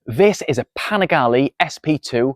This is a Panigale SP2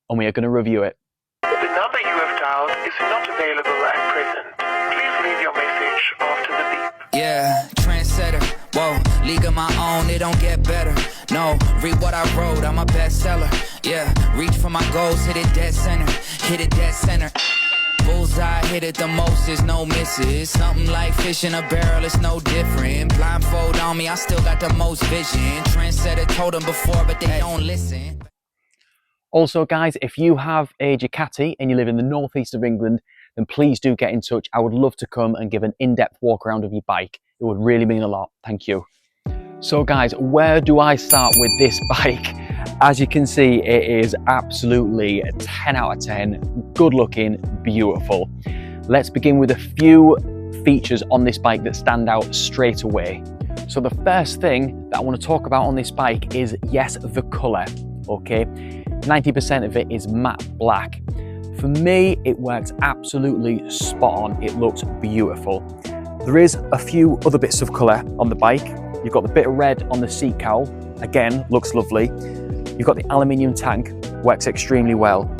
and we are going to review it. The number you have dialed is not available at present. Please leave your message after the beep. Yeah, trendsetter, whoa, league of my own, it don't get better. No, read what I wrote, I'm a bestseller. Yeah, reach for my goals, hit it dead center, hit it dead center. Bullseye, hit it the most, there's no misses. Something like fish in a barrel, it's no different. Blindfold on me, I still got the most vision. Trendsetter told them before, but they don't listen. Also guys, if you have a Ducati and you live in the northeast of England, then please do get in touch. I would love to come and give an in-depth walk around of your bike. It would really mean a lot. Thank you. So guys, where do I start with this bike? As you can see, it is absolutely a 10 out of 10, good looking, beautiful. Let's begin with a few features on this bike that stand out straight away. So the first thing that I want to talk about on this bike is, yes, the colour, okay? 90% of it is matte black. For me, it works absolutely spot on. It looks beautiful. There is a few other bits of colour on the bike. You've got the bit of red on the seat cowl, again, looks lovely. You've got the aluminium tank, works extremely well.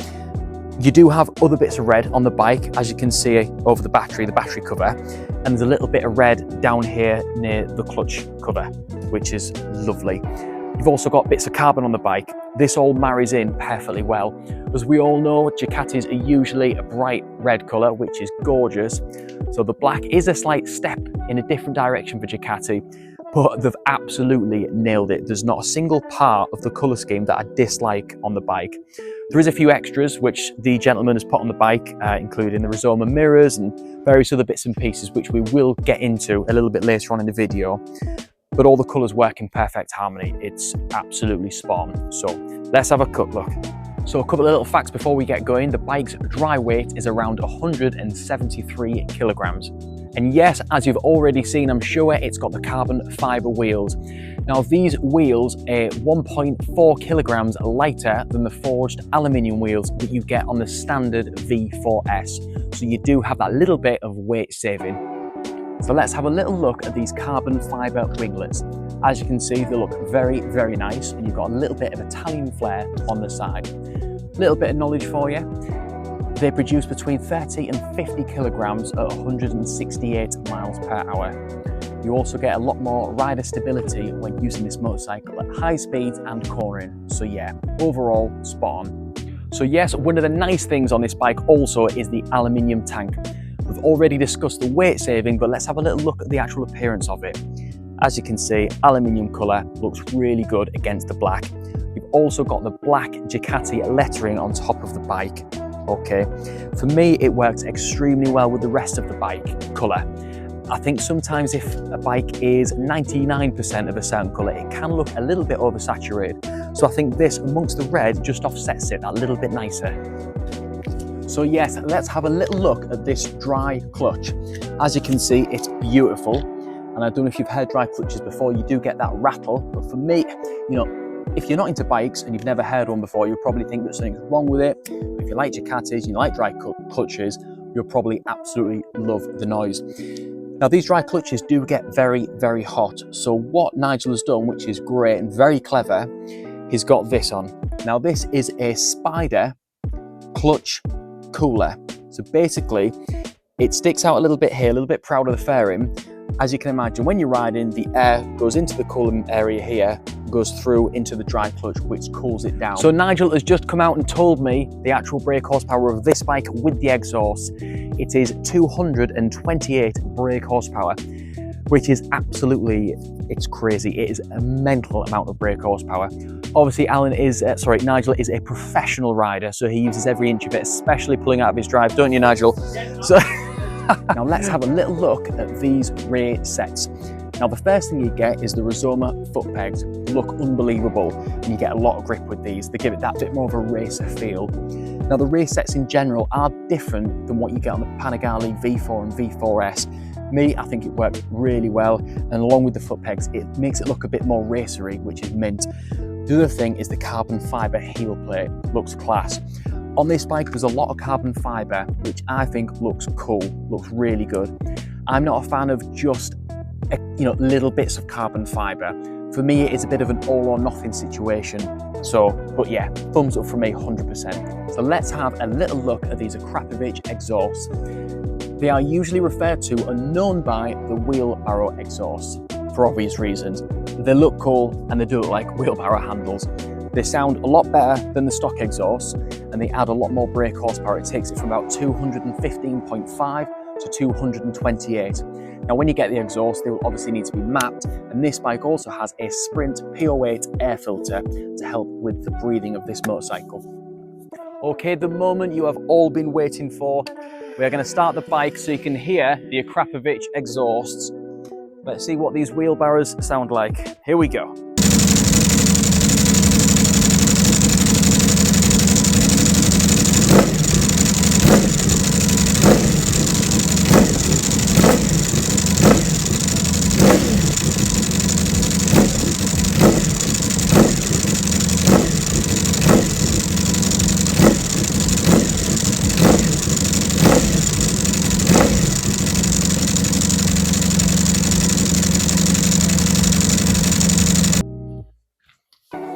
You do have other bits of red on the bike, as you can see over the battery cover, and there's a little bit of red down here near the clutch cover, which is lovely. You've also got bits of carbon on the bike. This all marries in perfectly well. As we all know, Ducatis are usually a bright red colour, which is gorgeous. So the black is a slight step in a different direction for Ducati, but they've absolutely nailed it. There's not a single part of the colour scheme that I dislike on the bike. There is a few extras which the gentleman has put on the bike, including the Rizoma mirrors and various other bits and pieces, which we will get into a little bit later on in the video. But all the colours work in perfect harmony. It's absolutely spot on. So let's have a quick look. So a couple of little facts before we get going. The bike's dry weight is around 173 kilograms. And yes, as you've already seen, I'm sure, it's got the carbon fibre wheels. Now these wheels are 1.4 kilograms lighter than the forged aluminium wheels that you get on the standard V4S. So you do have that little bit of weight saving. So let's have a little look at these carbon fibre winglets. As you can see, they look very, very nice, and you've got a little bit of Italian flair on the side. Little bit of knowledge for you. They produce between 30 and 50 kilograms at 168 miles per hour. You also get a lot more rider stability when using this motorcycle at high speeds and cornering. So yeah, overall, spot on. So yes, one of the nice things on this bike also is the aluminium tank. We've already discussed the weight saving, but let's have a little look at the actual appearance of it. As you can see, aluminium colour looks really good against the black. You've also got the black Ducati lettering on top of the bike. Okay, for me, it works extremely well with the rest of the bike colour. I think sometimes if a bike is 99% of a certain colour, it can look a little bit oversaturated. So I think this, amongst the red, just offsets it a little bit nicer. So yes, let's have a little look at this dry clutch. As you can see, it's beautiful. And I don't know if you've heard dry clutches before, you do get that rattle. But for me, you know, if you're not into bikes and you've never heard one before, you'll probably think that something's wrong with it. But if you like Ducatis and you like dry clutches, you'll probably absolutely love the noise. Now these dry clutches do get very, very hot. So what Nigel has done, which is great and very clever, he's got this on. Now this is a Spider clutch cooler. So basically it sticks out a little bit here, a little bit proud of the fairing. As you can imagine, when you're riding, the air goes into the cooling area here, goes through into the dry clutch, which cools it down. So Nigel has just come out and told me the actual brake horsepower of this bike with the exhaust. It is 228 brake horsepower, which is absolutely, it's crazy. It is a mental amount of brake horsepower. Obviously, Nigel is a professional rider, so he uses every inch of it, especially pulling out of his drive, don't you, Nigel? So now let's have a little look at these rear sets. Now the first thing you get is the Rizoma foot pegs. They look unbelievable, and you get a lot of grip with these. They give it that bit more of a racer feel. Now the rear sets in general are different than what you get on the Panigale V4 and V4S. Me, I think it works really well, and along with the foot pegs, it makes it look a bit more racery, which is mint. The other thing is the carbon fibre heel plate. Looks class. On this bike, there's a lot of carbon fibre, which I think looks cool, looks really good. I'm not a fan of just little bits of carbon fibre. For me, it is a bit of an all or nothing situation. So, but yeah, thumbs up from me 100%. So let's have a little look at these Akrapovic exhausts. They are usually referred to and known by the wheelbarrow exhausts for obvious reasons. They look cool and they do look like wheelbarrow handles. They sound a lot better than the stock exhausts and they add a lot more brake horsepower. It takes it from about 215.5 to 228. Now when you get the exhaust, they will obviously need to be mapped, and this bike also has a Sprint P08 air filter to help with the breathing of this motorcycle. Okay, the moment you have all been waiting for. We are going to start the bike so you can hear the Akrapovic exhausts. Let's see what these wheelbarrows sound like. Here we go.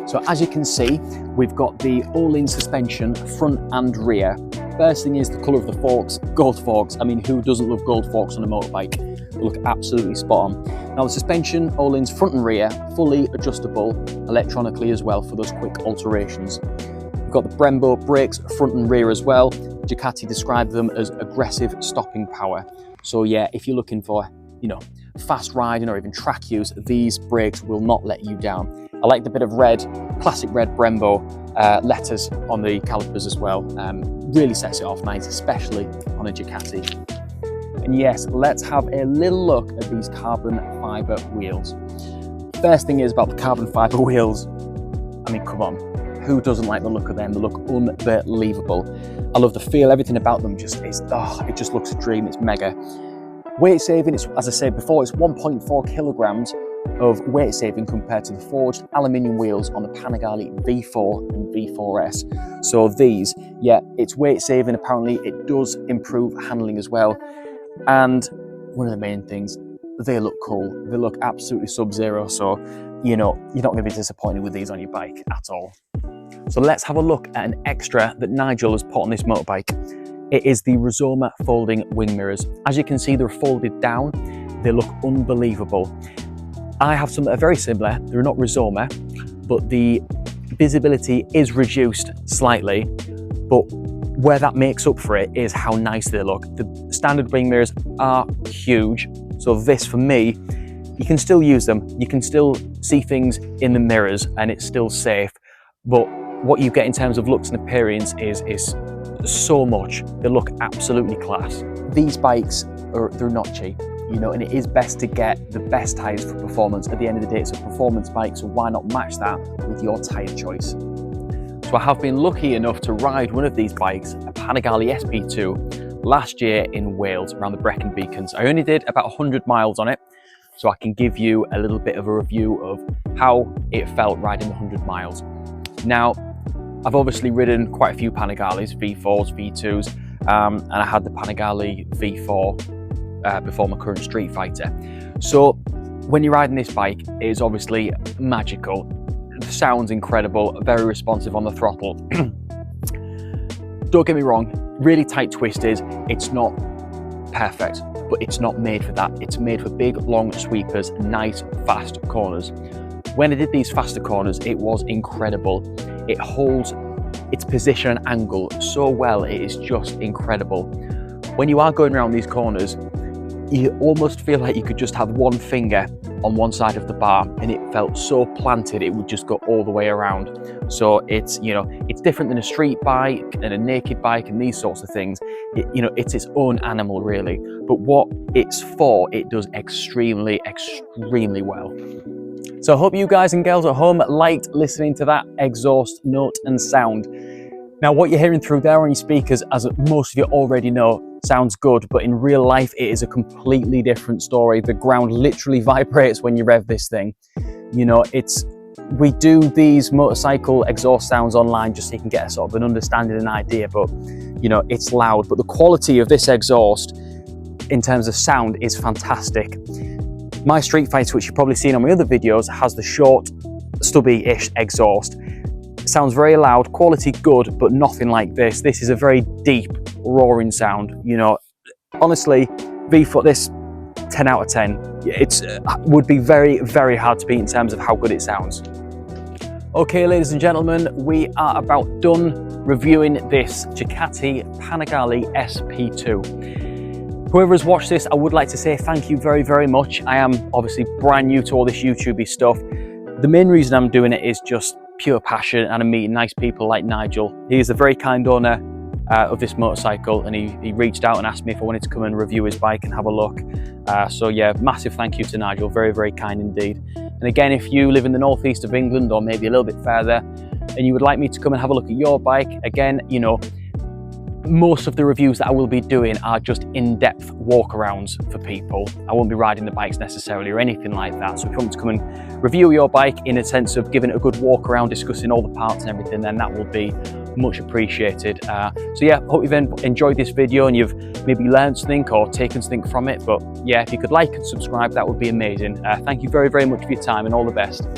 So as you can see, we've got the all-in suspension front and rear. First thing is the colour of the forks, gold forks. I mean, who doesn't love gold forks on a motorbike? They look absolutely spot on. Now the suspension, all-ins front and rear, fully adjustable electronically as well for those quick alterations. We've got the Brembo brakes front and rear as well. Ducati described them as aggressive stopping power. So yeah, if you're looking for, you know, fast riding or even track use, these brakes will not let you down. I like the bit of red, classic red Brembo letters on the calipers as well. Really sets it off nice, especially on a Ducati. And yes, let's have a little look at these carbon fibre wheels. First thing is about the carbon fibre wheels. I mean, come on, who doesn't like the look of them? They look unbelievable. I love the feel, everything about them just is, it just looks a dream, it's mega. Weight saving, it's, as I said before, it's 1.4 kilograms of weight saving compared to the forged aluminium wheels on the Panigale V4 and V4S. So these, yeah, it's weight saving. Apparently it does improve handling as well. And one of the main things, they look cool. They look absolutely sub-zero. So, you know, you're not going to be disappointed with these on your bike at all. So let's have a look at an extra that Nigel has put on this motorbike. It is the Rizoma folding wing mirrors. As you can see, they're folded down. They look unbelievable. I have some that are very similar. They're not Rizoma, but the visibility is reduced slightly. But where that makes up for it is how nice they look. The standard wing mirrors are huge. So this, for me, you can still use them. You can still see things in the mirrors and it's still safe. But what you get in terms of looks and appearance is so much. They look absolutely class. These bikes, they're not cheap. You know, and it is best to get the best tyres for performance. At the end of the day, it's a performance bike, so why not match that with your tyre choice? So I have been lucky enough to ride one of these bikes, a Panigale SP2, last year in Wales around the Brecon Beacons. I only did about 100 miles on it, so I can give you a little bit of a review of how it felt riding the 100 miles. Now, I've obviously ridden quite a few Panigales, V4s, V2s, and I had the Panigale V4 before my current Street Fighter. So when you're riding this bike, it is obviously magical. The sound's incredible, very responsive on the throttle. Don't get me wrong, really tight twisters, it's not perfect, but it's not made for that. It's made for big, long sweepers, nice, fast corners. When I did these faster corners, it was incredible. It holds its position and angle so well, it is just incredible. When you are going around these corners, you almost feel like you could just have one finger on one side of the bar and it felt so planted it would just go all the way around. So it's, you know, it's different than a street bike and a naked bike and these sorts of things. You know, it's its own animal really, but what it's for, it does extremely, extremely well. So I hope you guys and girls at home liked listening to that exhaust note and sound. Now what you're hearing through there on your speakers, as most of you already know, sounds good, but in real life it is a completely different story. The ground literally vibrates when you rev this thing. You know, we do these motorcycle exhaust sounds online just so you can get a sort of an understanding and idea, but you know, it's loud. But the quality of this exhaust in terms of sound is fantastic. My Street Fighter, which you've probably seen on my other videos, has the short, stubby-ish exhaust. Sounds very loud, quality good, but nothing like this. This is a very deep, roaring sound. You know, honestly, V-Foot, this 10 out of 10. It's would be very, very hard to beat in terms of how good it sounds. Okay, ladies and gentlemen, we are about done reviewing this Ducati Panigale SP2. Whoever has watched this, I would like to say thank you very, very much. I am obviously brand new to all this YouTubey stuff. The main reason I'm doing it is just pure passion, and I'm meeting nice people like Nigel. He is a very kind owner of this motorcycle, and he reached out and asked me if I wanted to come and review his bike and have a look. So yeah, massive thank you to Nigel, very, very kind indeed. And again, if you live in the northeast of England or maybe a little bit further and you would like me to come and have a look at your bike, again, you know, most of the reviews that I will be doing are just in-depth walkarounds for people. I won't be riding the bikes necessarily or anything like that. So if you want me to come and review your bike in a sense of giving it a good walk around, discussing all the parts and everything, then that will be much appreciated. So yeah, hope you've enjoyed this video and you've maybe learned something or taken something from it. But yeah, if you could like and subscribe, that would be amazing. Thank you very, very much for your time and all the best.